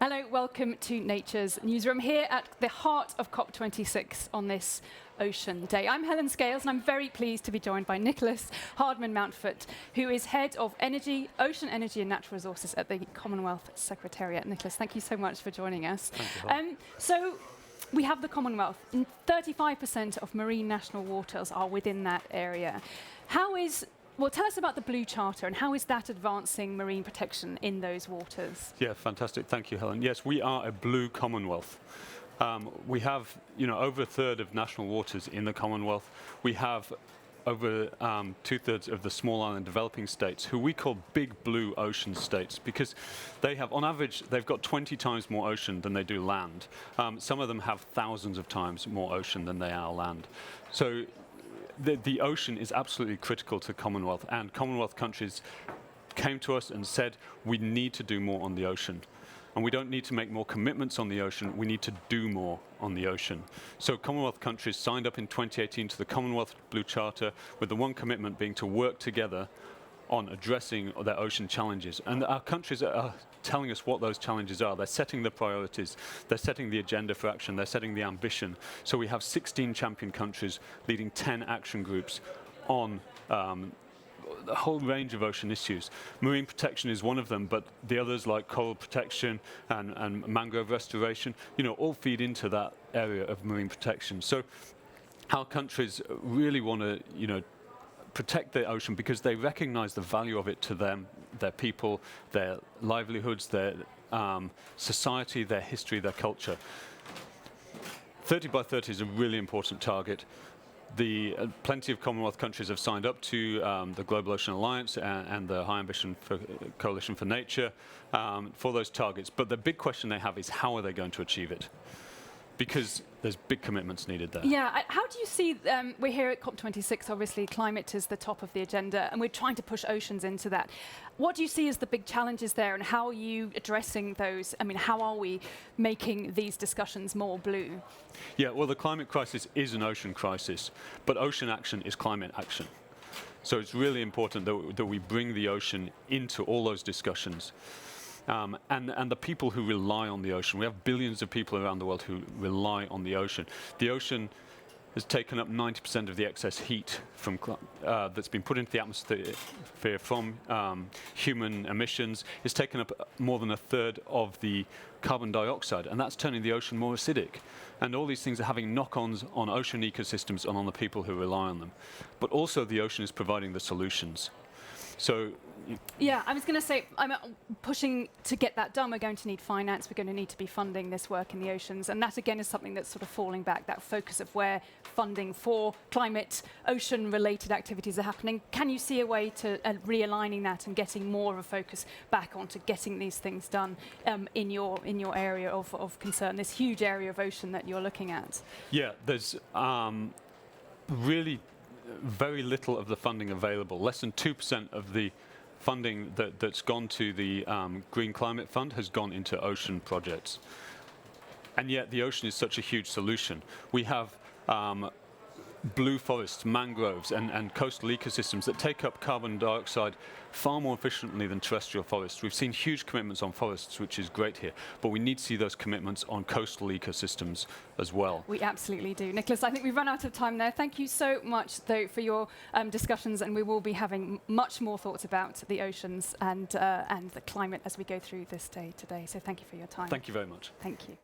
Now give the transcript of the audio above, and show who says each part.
Speaker 1: Hello, welcome to Nature's Newsroom here at the heart of COP26 on this Ocean Day. I'm Helen Scales and I'm very pleased to be joined by Nicholas Harman Mountford, who is Head of Energy, Ocean Energy and Natural Resources at the Commonwealth Secretariat. Nicholas, thank you so much for joining us.
Speaker 2: Thank you.
Speaker 1: So we have the Commonwealth, and 35% of marine national waters are within that area. Well, tell us about the Blue Charter and how is that advancing marine protection in those waters?
Speaker 2: Yeah, fantastic. Thank you, Helen. Yes, we are a blue Commonwealth. We have, over a third of national waters in the Commonwealth. We have over two-thirds of the small island developing states, who we call big blue ocean states, because they have, on average, they've got 20 times more ocean than they do land. Some of them have thousands of times more ocean than they are land. So the ocean is absolutely critical to Commonwealth, and Commonwealth countries came to us and said, we need to do more on the ocean. And we don't need to make more commitments on the ocean, we need to do more on the ocean. So Commonwealth countries signed up in 2018 to the Commonwealth Blue Charter, with the one commitment being to work together on addressing their ocean challenges. And our countries are telling us what those challenges are. They're setting the priorities, they're setting the agenda for action, they're setting the ambition. So we have 16 champion countries leading 10 action groups on a whole range of ocean issues. Marine protection is one of them, but the others like coral protection and mangrove restoration, all feed into that area of marine protection. So our countries really want to, protect the ocean because they recognize the value of it to them, their people, their livelihoods, their society, their history, their culture. 30 by 30 is a really important target. Plenty of Commonwealth countries have signed up to the Global Ocean Alliance and the High Ambition Coalition for Nature for those targets. But the big question they have is how are they going to achieve it? Because there's big commitments needed there.
Speaker 1: Yeah, how do you see, we're here at COP26, obviously climate is the top of the agenda and we're trying to push oceans into that. What do you see as the big challenges there and how are you addressing those? I mean, how are we making these discussions more blue?
Speaker 2: Yeah, well, the climate crisis is an ocean crisis, but ocean action is climate action. So it's really important that we bring the ocean into all those discussions. And the people who rely on the ocean. We have billions of people around the world who rely on the ocean. The ocean has taken up 90% of the excess heat from that's been put into the atmosphere from human emissions. It's taken up more than a third of the carbon dioxide, and that's turning the ocean more acidic. And all these things are having knock-ons on ocean ecosystems and on the people who rely on them. But also the ocean is providing the solutions. So
Speaker 1: yeah, I was going to say, I'm pushing to get that done. We're going to need finance. We're going to need to be funding this work in the oceans. And that, again, is something that's sort of falling back, that focus of where funding for climate, ocean-related activities are happening. Can you see a way to realigning that and getting more of a focus back onto getting these things done in your area of concern, this huge area of ocean that you're looking at?
Speaker 2: Yeah, there's really very little of the funding available. Less than 2% of the funding that's gone to the Green Climate Fund has gone into ocean projects. And yet the ocean is such a huge solution. We have blue forests, mangroves, and coastal ecosystems that take up carbon dioxide far more efficiently than terrestrial forests. We've seen huge commitments on forests, which is great here, but we need to see those commitments on coastal ecosystems as well.
Speaker 1: We absolutely do. Nicholas, I think we've run out of time there. Thank you so much, though, for your discussions, and we will be having much more thoughts about the oceans and the climate as we go through this day today. So thank you for your time.
Speaker 2: Thank you very much.
Speaker 1: Thank you.